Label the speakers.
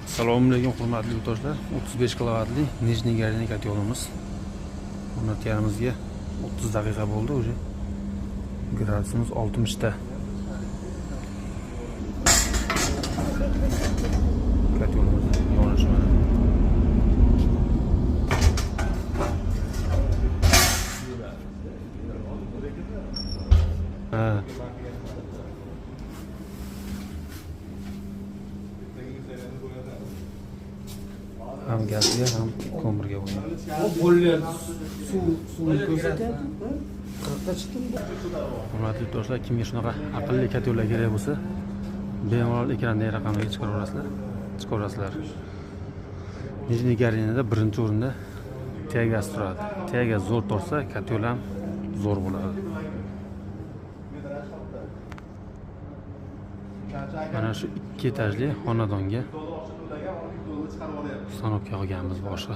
Speaker 1: Assalomu alaykum hurmatli yurtdoshlar. 35 kilovatli Nijniy Garniy kotyolimiz o'rnatganimizga 30 daqiqa bo'ldi уже. Gradusimiz 60 ta. Kotyolimiz yonishi mana. Ham gazga, ham ko'mirga bo'ladi.
Speaker 2: Bo'llar suvni ko'rsatadi. Qirqqa chiqdim.
Speaker 1: Hurmatli do'stlar, kimga shunaqa aqlli katyollar kerak bo'lsa, bemalol ekrandagi raqamga chiqaverasizlar. Nijniy Garniyda birinchi o'rinda Tiagas turadi. Tiagas zo'r tursa, katyol ham zo'r bo'ladi. Mana shu 2 etajli xonadonga stanokka olganmiz boshqa.